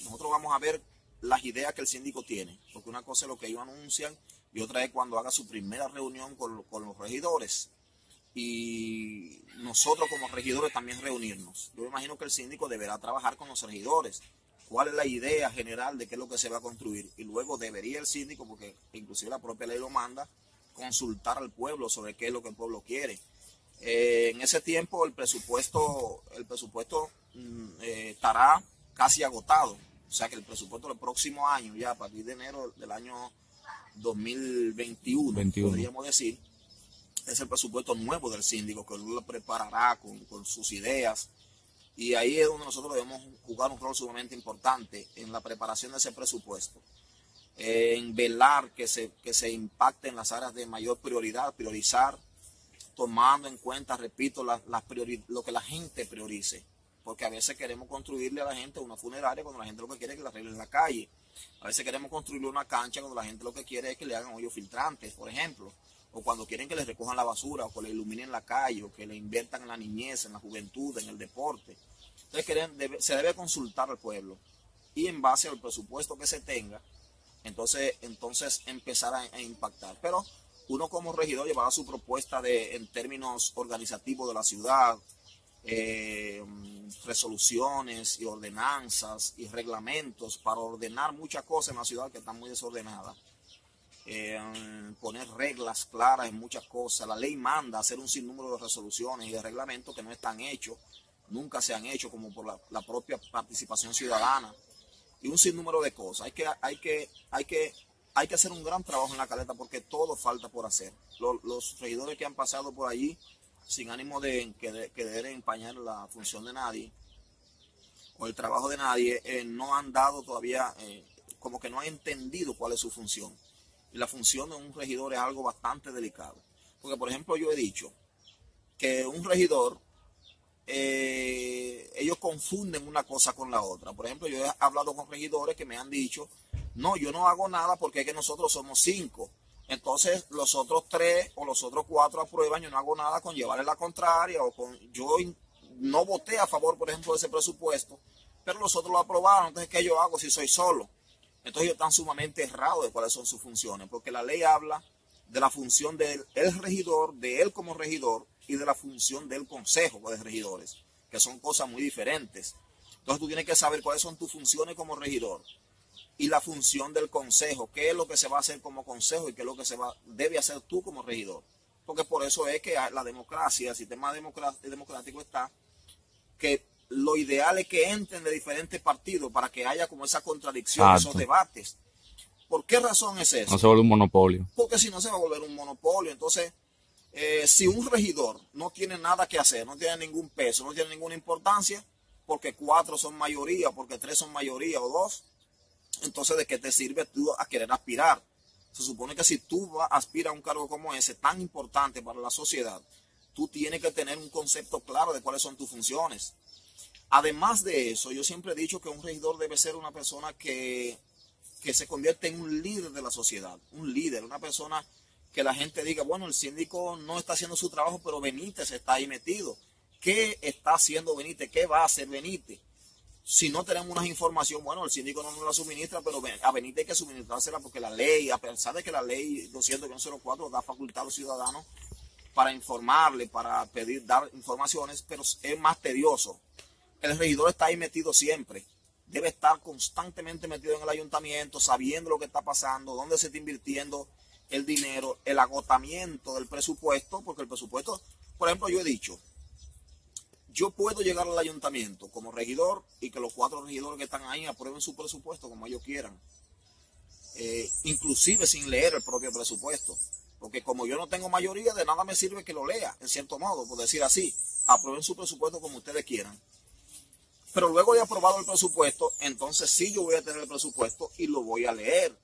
Speaker 3: nosotros vamos a ver las ideas que el síndico tiene, porque una cosa es lo que ellos anuncian y otra es cuando haga su primera reunión con los regidores, y nosotros como regidores también reunirnos. Yo me imagino que el síndico deberá trabajar con los regidores, cuál es la idea general de qué es lo que se va a construir, y luego debería el síndico, porque inclusive la propia ley lo manda, consultar al pueblo sobre qué es lo que el pueblo quiere. En ese tiempo el presupuesto estará casi agotado, o sea que el presupuesto del próximo año, ya a partir de enero del año 2021, podríamos decir, es el presupuesto nuevo del síndico, que lo preparará con sus ideas, y ahí es donde nosotros debemos jugar un rol sumamente importante en la preparación de ese presupuesto, en velar que se impacte en las áreas de mayor prioridad, priorizar, tomando en cuenta, repito, lo que la gente priorice, porque a veces queremos construirle a la gente una funeraria cuando la gente lo que quiere es que la arreglen en la calle. A veces queremos construirle una cancha cuando la gente lo que quiere es que le hagan hoyos filtrantes, por ejemplo, o cuando quieren que les recojan la basura, o que le iluminen la calle, o que le inviertan en la niñez, en la juventud, en el deporte. Entonces se debe consultar al pueblo, y en base al presupuesto que se tenga, entonces empezar a impactar. Pero uno como regidor llevará su propuesta en términos organizativos de la ciudad, resoluciones y ordenanzas y reglamentos para ordenar muchas cosas en la ciudad que están muy desordenadas. Poner reglas claras en muchas cosas. La ley manda hacer un sinnúmero de resoluciones y de reglamentos que no están hechos, nunca se han hecho, como por la propia participación ciudadana, y un sinnúmero de cosas. Hay que hacer un gran trabajo en la Caleta, porque todo falta por hacer. Los regidores que han pasado por allí, sin ánimo de querer empañar la función de nadie o el trabajo de nadie, no han dado todavía, como que no han entendido cuál es su función. Y la función de un regidor es algo bastante delicado. Porque, por ejemplo, yo he dicho que un regidor, ellos confunden una cosa con la otra. Por ejemplo, yo he hablado con regidores que me han dicho, no, yo no hago nada porque es que nosotros somos 5. Entonces los otros 3 o los otros 4 aprueban, yo no hago nada con llevarle la contraria, yo no voté a favor, por ejemplo, de ese presupuesto, pero los otros lo aprobaron. Entonces, ¿qué yo hago si soy solo? Entonces ellos están sumamente errados de cuáles son sus funciones, porque la ley habla de la función del regidor, de él como regidor, y de la función del consejo de regidores, que son cosas muy diferentes. Entonces tú tienes que saber cuáles son tus funciones como regidor y la función del consejo, qué es lo que se va a hacer como consejo y qué es lo que debe hacer tú como regidor. Porque por eso es que la democracia, el sistema democrático está, que lo ideal es que entren de diferentes partidos para que haya como esa contradicción, esos debates. ¿Por qué razón es eso?
Speaker 2: No se vuelve un monopolio.
Speaker 3: Porque si no se va a volver un monopolio. Entonces, si un regidor no tiene nada que hacer, no tiene ningún peso, no tiene ninguna importancia, porque 4 son mayoría, porque 3 son mayoría o 2, Entonces, ¿de qué te sirve tú a querer aspirar? Se supone que si tú aspiras a un cargo como ese, tan importante para la sociedad, tú tienes que tener un concepto claro de cuáles son tus funciones. Además de eso, yo siempre he dicho que un regidor debe ser una persona que se convierte en un líder de la sociedad, un líder, una persona que la gente diga, bueno, el síndico no está haciendo su trabajo, pero Benítez está ahí metido. ¿Qué está haciendo Benítez? ¿Qué va a hacer Benítez? Si no tenemos una información, bueno, el síndico no nos la suministra, pero a Benítez hay que suministrársela porque la ley, a pesar de que la ley 200-04 da facultad a los ciudadanos para informarle, para pedir, dar informaciones, pero es más tedioso. El regidor está ahí metido siempre. Debe estar constantemente metido en el ayuntamiento, sabiendo lo que está pasando, dónde se está invirtiendo el dinero, el agotamiento del presupuesto, porque el presupuesto, por ejemplo, yo he dicho, yo puedo llegar al ayuntamiento como regidor y que los 4 regidores que están ahí aprueben su presupuesto como ellos quieran, inclusive sin leer el propio presupuesto, porque como yo no tengo mayoría, de nada me sirve que lo lea, en cierto modo, por decir así, aprueben su presupuesto como ustedes quieran. Pero luego de aprobado el presupuesto, entonces sí yo voy a tener el presupuesto y lo voy a leer.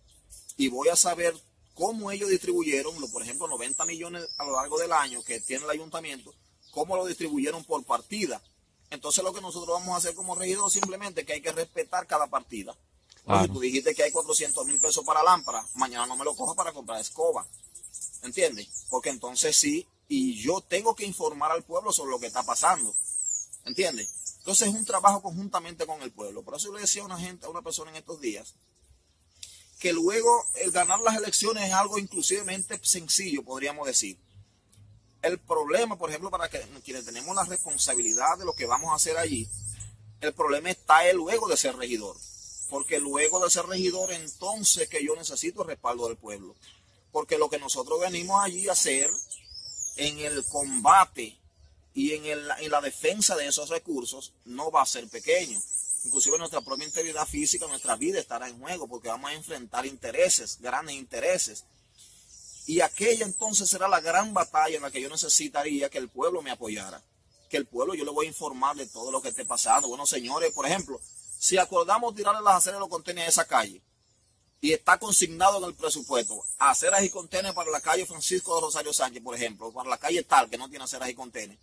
Speaker 3: Y voy a saber cómo ellos distribuyeron, por ejemplo, 90 millones a lo largo del año que tiene el ayuntamiento, cómo lo distribuyeron por partida. Entonces lo que nosotros vamos a hacer como regidor simplemente es que hay que respetar cada partida. Oye, tú dijiste que hay 400,000 pesos para lámpara, mañana no me lo cojas para comprar escoba. ¿Entiendes? Porque entonces sí, y yo tengo que informar al pueblo sobre lo que está pasando. ¿Entiendes? Entonces es un trabajo conjuntamente con el pueblo. Por eso yo le decía a una persona en estos días, que luego el ganar las elecciones es algo inclusivemente sencillo, podríamos decir. El problema, por ejemplo, para quienes tenemos la responsabilidad de lo que vamos a hacer allí, el problema está luego de ser regidor. Porque luego de ser regidor, entonces que yo necesito el respaldo del pueblo. Porque lo que nosotros venimos allí a hacer en el combate y en la defensa de esos recursos no va a ser pequeño. Inclusive nuestra propia integridad física, nuestra vida estará en juego porque vamos a enfrentar intereses, grandes intereses. Y aquella entonces será la gran batalla en la que yo necesitaría que el pueblo me apoyara. Que el pueblo, yo le voy a informar de todo lo que esté pasando. Bueno, señores, por ejemplo, si acordamos tirarle las aceras y los contenedores a esa calle y está consignado en el presupuesto, aceras y contenedores para la calle Francisco de Rosario Sánchez, por ejemplo, para la calle tal que no tiene aceras y contenedores,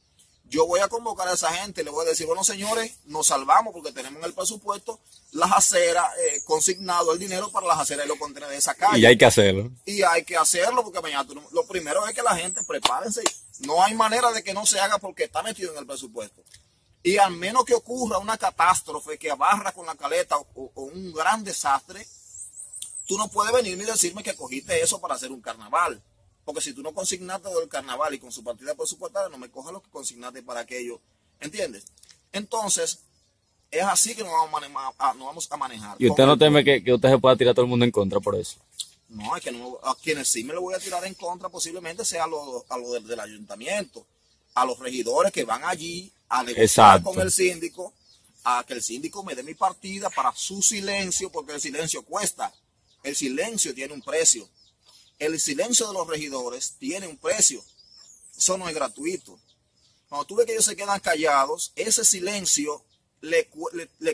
Speaker 3: yo voy a convocar a esa gente y le voy a decir, bueno, señores, nos salvamos porque tenemos en el presupuesto las aceras, consignado el dinero para las aceras y los contenedores de esa calle.
Speaker 2: Y hay que hacerlo.
Speaker 3: Y hay que hacerlo porque mañana lo primero es que la gente prepárense. No hay manera de que no se haga porque está metido en el presupuesto. Y al menos que ocurra una catástrofe que abarra con la caleta o un gran desastre, tú no puedes venir ni decirme que cogiste eso para hacer un carnaval. Porque si tú no consignaste del carnaval y con su partida presupuestaria, no me cojas lo que consignaste para aquello. ¿Entiendes? Entonces, es así que nos vamos a manejar.
Speaker 2: ¿Y usted no teme que usted se pueda tirar a todo el mundo en contra por eso?
Speaker 3: No, es que no, a quienes sí me lo voy a tirar en contra posiblemente sea a lo del ayuntamiento, a los regidores que van allí a negociar con el síndico, a que el síndico me dé mi partida para su silencio, porque el silencio cuesta. El silencio tiene un precio. El silencio de los regidores tiene un precio. Eso no es gratuito. Cuando tú ves que ellos se quedan callados, ese silencio le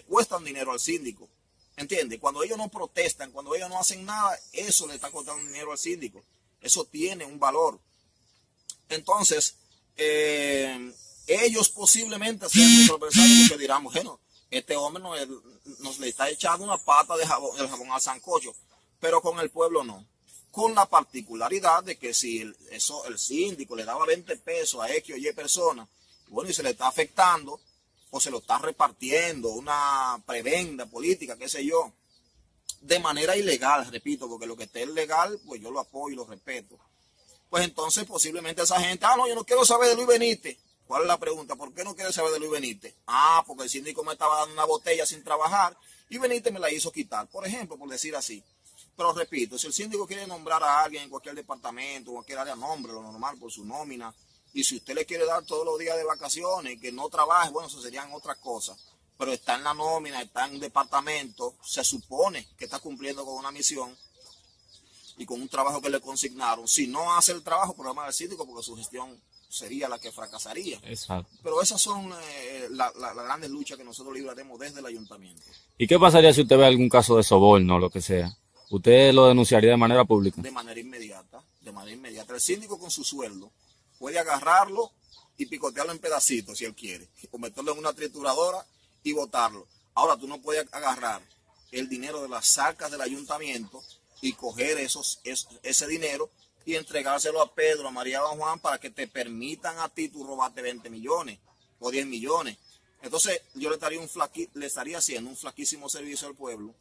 Speaker 3: cuesta dinero al síndico. ¿Entiendes? Cuando ellos no protestan, cuando ellos no hacen nada, eso le está costando dinero al síndico. Eso tiene un valor. Entonces, ellos posiblemente sean controversiales porque dirán, bueno, este hombre nos le está echando una pata de jabón al sancocho, pero con el pueblo no. Con la particularidad de que si el síndico le daba 20 pesos a X o Y persona, bueno, y se le está afectando, o se lo está repartiendo, una prebenda política, qué sé yo, de manera ilegal, repito, porque lo que esté legal, pues yo lo apoyo y lo respeto. Pues entonces posiblemente esa gente, no, yo no quiero saber de Luis Benítez. ¿Cuál es la pregunta? ¿Por qué no quiere saber de Luis Benítez? Porque el síndico me estaba dando una botella sin trabajar y Benítez me la hizo quitar, por ejemplo, por decir así. Pero repito, si el síndico quiere nombrar a alguien en cualquier departamento, o cualquier área, nombre, lo normal por su nómina. Y si usted le quiere dar todos los días de vacaciones, que no trabaje, bueno, eso serían otras cosas. Pero está en la nómina, está en un departamento, se supone que está cumpliendo con una misión y con un trabajo que le consignaron. Si no hace el trabajo, problema del síndico, porque su gestión sería la que fracasaría.
Speaker 2: Exacto.
Speaker 3: Pero esas son las grandes luchas que nosotros libraremos desde el ayuntamiento.
Speaker 2: ¿Y qué pasaría si usted ve algún caso de soborno o lo que sea? ¿Usted lo denunciaría de manera pública?
Speaker 3: De manera inmediata, de manera inmediata. El síndico con su sueldo puede agarrarlo y picotearlo en pedacitos si él quiere, o meterlo en una trituradora y botarlo. Ahora tú no puedes agarrar el dinero de las arcas del ayuntamiento y coger ese dinero y entregárselo a Pedro, a María, a Juan, para que te permitan a ti tú robarte 20 millones o 10 millones. Entonces yo le estaría haciendo un flaquísimo servicio al pueblo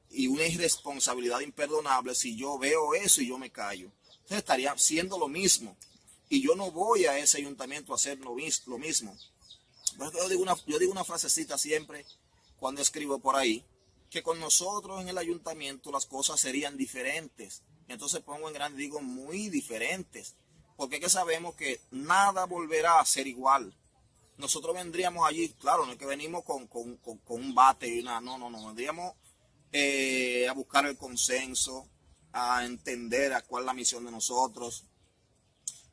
Speaker 3: y una irresponsabilidad imperdonable si yo veo eso y yo me callo. Entonces estaría haciendo lo mismo. Y yo no voy a ese ayuntamiento a hacer lo mismo. Yo digo una frasecita siempre cuando escribo por ahí, que con nosotros en el ayuntamiento las cosas serían diferentes. Entonces pongo en grande, digo muy diferentes. Porque es que sabemos que nada volverá a ser igual. Nosotros vendríamos allí, claro, no es que venimos con un bate y una... No, vendríamos a buscar el consenso, a entender a cuál es la misión de nosotros,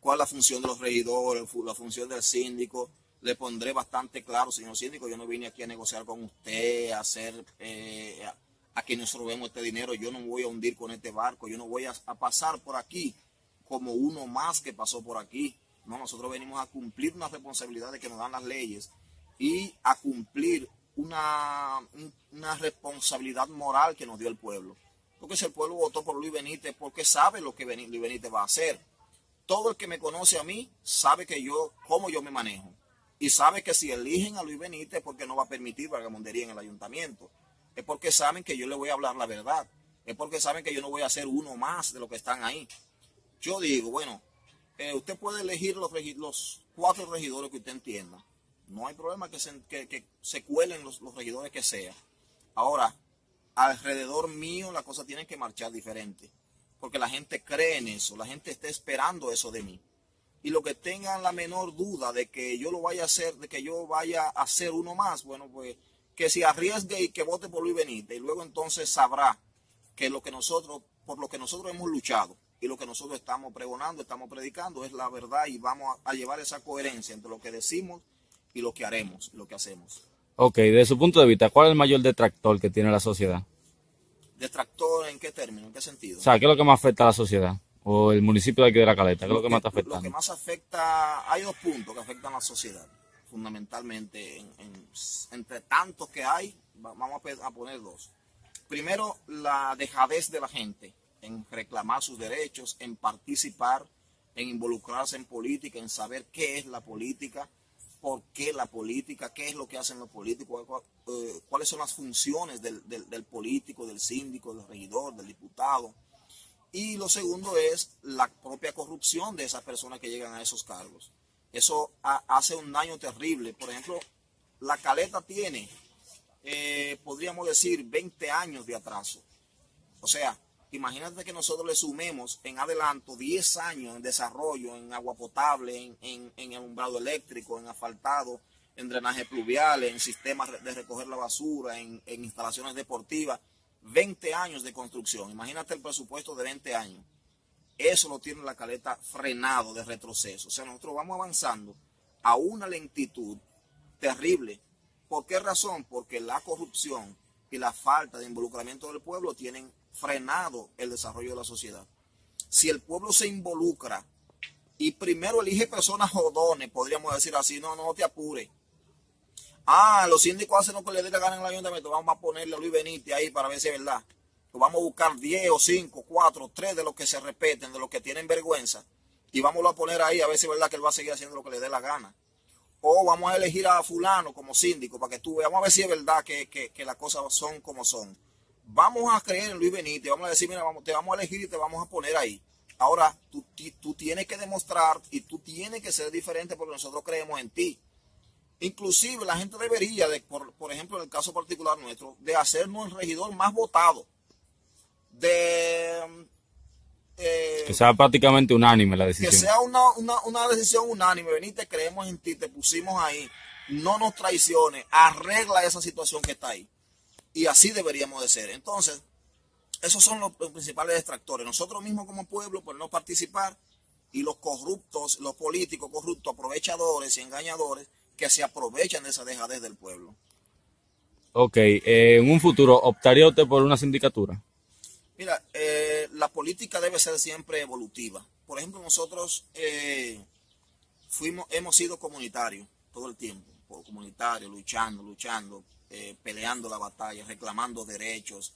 Speaker 3: cuál es la función de los regidores, la función del síndico. Le pondré bastante claro, señor síndico, yo no vine aquí a negociar con usted, a que nos robemos este dinero, yo no me voy a hundir con este barco, yo no voy a pasar por aquí como uno más que pasó por aquí. No, nosotros venimos a cumplir unas responsabilidades que nos dan las leyes y a cumplir una responsabilidad moral que nos dio el pueblo. Porque si el pueblo votó por Luis Benítez, porque sabe lo que Luis Benítez va a hacer. Todo el que me conoce a mí sabe cómo yo me manejo. Y sabe que si eligen a Luis Benítez es porque no va a permitir vagamundería en el ayuntamiento. Es porque saben que yo le voy a hablar la verdad. Es porque saben que yo no voy a ser uno más de los que están ahí. Yo digo, bueno, usted puede elegir los 4 regidores que usted entienda. No hay problema que se cuelen los regidores que sea. Ahora, alrededor mío la cosa tiene que marchar diferente. Porque la gente cree en eso. La gente está esperando eso de mí. Y lo que tengan la menor duda de que yo lo vaya a hacer, de que yo vaya a ser uno más, bueno, pues que se arriesgue y que vote por Luis Benítez. Y luego entonces sabrá que por lo que nosotros hemos luchado y lo que nosotros estamos pregonando, estamos predicando, es la verdad y vamos a llevar esa coherencia entre lo que decimos y lo que haremos, lo que hacemos.
Speaker 2: Ok, desde su punto de vista, ¿cuál es el mayor detractor que tiene la sociedad?
Speaker 3: ¿Detractor en qué término, en qué sentido?
Speaker 2: O sea, ¿qué es lo que más afecta a la sociedad? O el municipio de aquí de La Caleta, ¿qué es lo que más está afectando?
Speaker 3: Lo que más afecta, hay 2 puntos que afectan a la sociedad, fundamentalmente, entre tantos que hay, vamos a poner 2. Primero, la dejadez de la gente en reclamar sus derechos, en participar, en involucrarse en política, en saber qué es la política, por qué la política, qué es lo que hacen los políticos, cuáles son las funciones del político, del síndico, del regidor, del diputado. Y lo segundo es la propia corrupción de esas personas que llegan a esos cargos. Eso hace un daño terrible. Por ejemplo, La Caleta tiene, podríamos decir, 20 años de atraso. O sea, imagínate que nosotros le sumemos en adelanto 10 años en desarrollo, en agua potable, en alumbrado eléctrico, en asfaltado, en drenaje pluvial, en sistemas de recoger la basura, en instalaciones deportivas. 20 años de construcción. Imagínate el presupuesto de 20 años. Eso lo tiene La Caleta frenado de retroceso. O sea, nosotros vamos avanzando a una lentitud terrible. ¿Por qué razón? Porque la corrupción y la falta de involucramiento del pueblo tienen frenado el desarrollo de la sociedad. Si el pueblo se involucra y primero elige personas jodones, podríamos decir así, no te apures. Los síndicos hacen lo que le dé la gana en el ayuntamiento, vamos a ponerle a Luis Benítez ahí para ver si es verdad. Pues vamos a buscar 10 o 5, 4, 3 de los que se respeten, de los que tienen vergüenza, y vamos a poner ahí a ver si es verdad que él va a seguir haciendo lo que le dé la gana. O vamos a elegir a fulano como síndico para que tú veas, vamos a ver si es verdad que las cosas son como son. Vamos a creer en Luis Benítez, vamos a decir, mira, te vamos a elegir y te vamos a poner ahí. Ahora, tú tienes que demostrar y tú tienes que ser diferente porque nosotros creemos en ti. Inclusive la gente debería, por ejemplo, en el caso particular nuestro, de hacernos el regidor más votado.
Speaker 2: Que sea prácticamente unánime la decisión.
Speaker 3: Que sea una decisión unánime. Benítez, creemos en ti, te pusimos ahí. No nos traiciones, arregla esa situación que está ahí. Y así deberíamos de ser. Entonces, esos son los principales distractores. Nosotros mismos como pueblo, por no participar, y los corruptos, los políticos corruptos, aprovechadores y engañadores que se aprovechan de esa dejadez del pueblo.
Speaker 2: Ok, en un futuro, ¿optaría usted por una sindicatura?
Speaker 3: Mira, la política debe ser siempre evolutiva. Por ejemplo, nosotros hemos sido comunitarios todo el tiempo, comunitarios, luchando, peleando la batalla, reclamando derechos,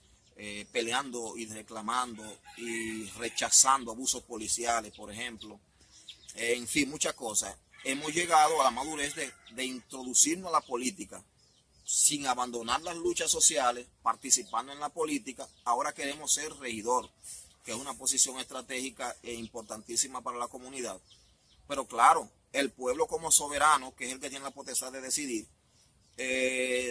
Speaker 3: peleando y reclamando y rechazando abusos policiales, por ejemplo. En fin, muchas cosas. Hemos llegado a la madurez de introducirnos a la política sin abandonar las luchas sociales, participando en la política. Ahora queremos ser regidor, que es una posición estratégica e importantísima para la comunidad. Pero claro, el pueblo como soberano, que es el que tiene la potestad de decidir,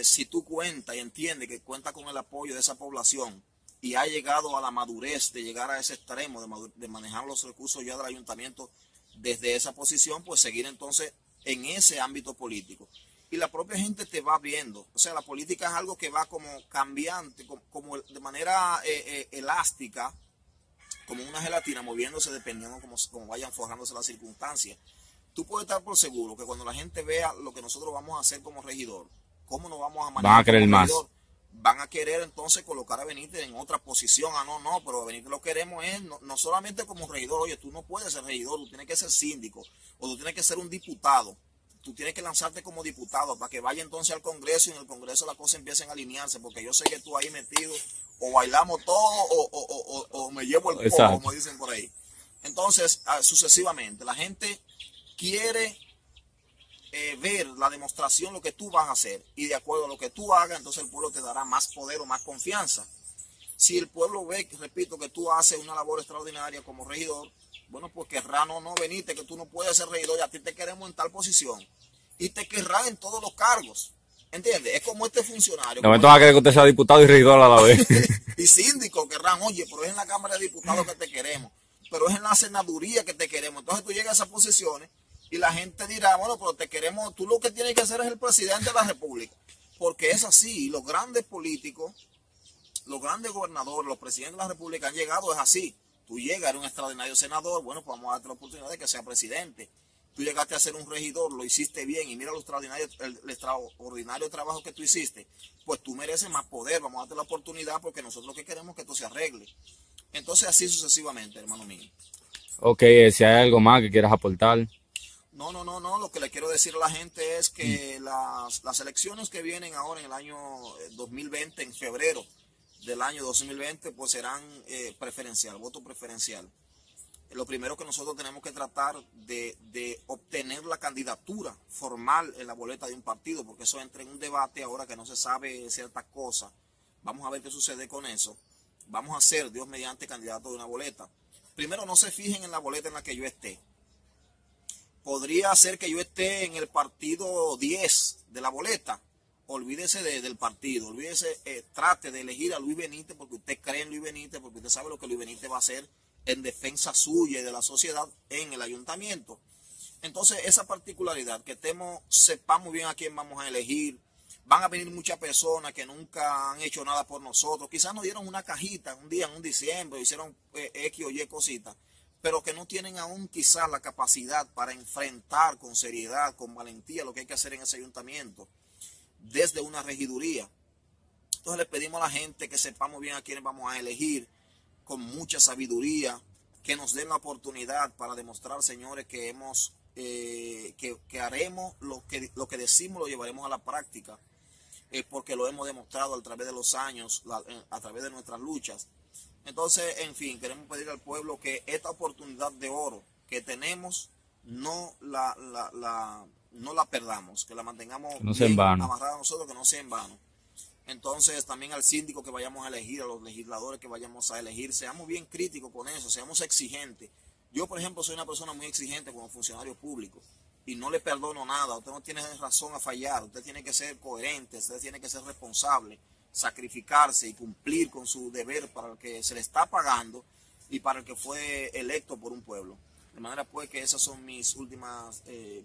Speaker 3: si tú cuentas y entiendes que cuenta con el apoyo de esa población y ha llegado a la madurez de llegar a ese extremo de manejar los recursos ya del ayuntamiento desde esa posición, pues seguir entonces en ese ámbito político. Y la propia gente te va viendo. O sea, la política es algo que va como cambiante, como de manera elástica, como una gelatina, moviéndose dependiendo como vayan forjándose las circunstancias. Tú puedes estar por seguro que cuando la gente vea lo que nosotros vamos a hacer como regidor, cómo nos vamos a manejar
Speaker 2: van a querer
Speaker 3: como
Speaker 2: más.
Speaker 3: regidor, van a querer entonces colocar a Benítez en otra posición. No, pero a Benítez lo queremos es no solamente como regidor. Oye, tú no puedes ser regidor, tú tienes que ser síndico, o tú tienes que ser un diputado. Tú tienes que lanzarte como diputado para que vaya entonces al Congreso y en el Congreso las cosas empiecen a alinearse, porque yo sé que tú ahí metido o bailamos todo o me llevo el poco, como dicen por ahí. Entonces, sucesivamente, la gente quiere ver la demostración, lo que tú vas a hacer, y de acuerdo a lo que tú hagas, entonces el pueblo te dará más poder o más confianza. Si el pueblo ve, repito, que tú haces una labor extraordinaria como regidor, bueno, pues querrá no Benítez, que tú no puedes ser regidor y a ti te queremos en tal posición. Y te querrá en todos los cargos. ¿Entiendes? Es como este funcionario. De
Speaker 2: momento va a querer que usted sea diputado y regidor a la vez.
Speaker 3: Y síndico querrán, oye, pero es en la Cámara de Diputados que te queremos. Pero es en la senaduría que te queremos. Entonces tú llegas a esas posiciones y la gente dirá, bueno, pero te queremos, tú lo que tienes que hacer es el presidente de la República. Porque es así. Los grandes políticos, los grandes gobernadores, los presidentes de la República han llegado, es así. Tú llegas, eres un extraordinario senador, bueno, pues vamos a darte la oportunidad de que sea presidente. Tú llegaste a ser un regidor, lo hiciste bien y mira el extraordinario trabajo que tú hiciste, pues tú mereces más poder, vamos a darte la oportunidad porque nosotros lo que queremos es que esto se arregle. Entonces así sucesivamente, hermano mío.
Speaker 2: Ok, si hay algo más que quieras aportar.
Speaker 3: No, lo que le quiero decir a la gente es que las elecciones que vienen ahora en el año 2020, en febrero del año 2020, pues serán preferencial, voto preferencial. Lo primero que nosotros tenemos que tratar de obtener la candidatura formal en la boleta de un partido, porque eso entra en un debate ahora que no se sabe ciertas cosas. Vamos a ver qué sucede con eso. Vamos a ser, Dios mediante, candidato de una boleta. Primero, no se fijen en la boleta en la que yo esté. Podría ser que yo esté en el partido 10 de la boleta. Olvídese del partido, olvídese, trate de elegir a Luis Benítez porque usted cree en Luis Benítez, porque usted sabe lo que Luis Benítez va a hacer en defensa suya y de la sociedad en el ayuntamiento. Entonces, esa particularidad, que sepamos bien a quién vamos a elegir. Van a venir muchas personas que nunca han hecho nada por nosotros. Quizás nos dieron una cajita un día, en un diciembre, hicieron X o Y cositas, pero que no tienen aún quizás la capacidad para enfrentar con seriedad, con valentía, lo que hay que hacer en ese ayuntamiento, desde una regiduría. Entonces le pedimos a la gente que sepamos bien a quiénes vamos a elegir, con mucha sabiduría, que nos den la oportunidad para demostrar, señores, que haremos lo que decimos, lo llevaremos a la práctica, porque lo hemos demostrado a través de los años, a través de nuestras luchas. Entonces, en fin, queremos pedir al pueblo que esta oportunidad de oro que tenemos no la perdamos, que la mantengamos bien amarrada a nosotros, que no sea en vano. Entonces, también al síndico que vayamos a elegir, a los legisladores que vayamos a elegir, seamos bien críticos con eso, seamos exigentes. Yo, por ejemplo, soy una persona muy exigente como funcionario público y no le perdono nada. Usted no tiene razón a fallar, usted tiene que ser coherente, usted tiene que ser responsable, sacrificarse y cumplir con su deber para el que se le está pagando y para el que fue electo por un pueblo. De manera pues que esas son mis últimas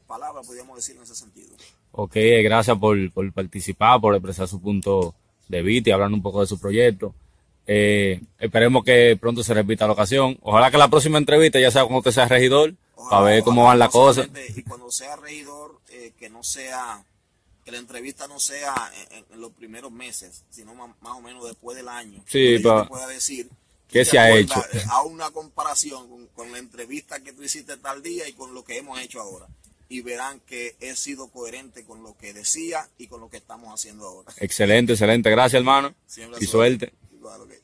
Speaker 3: palabras, podríamos decir, en ese sentido.
Speaker 2: Ok, gracias por participar, por expresar su punto de vista y hablar un poco de su proyecto. Esperemos que pronto se repita la ocasión. Ojalá que la próxima entrevista ya sea cuando usted sea regidor para ver cómo van las cosas.
Speaker 3: Y cuando sea regidor, que no sea, que la entrevista no sea en los primeros meses, sino más o menos después del año.
Speaker 2: Sí,
Speaker 3: para pueda decir
Speaker 2: qué se ha hecho.
Speaker 3: A una comparación con la entrevista que tú hiciste tal día y con lo que hemos hecho ahora. Y verán que he sido coherente con lo que decía y con lo que estamos haciendo ahora.
Speaker 2: Excelente, excelente. Gracias, hermano.
Speaker 3: Siempre
Speaker 2: y suerte.
Speaker 3: Igual, okay.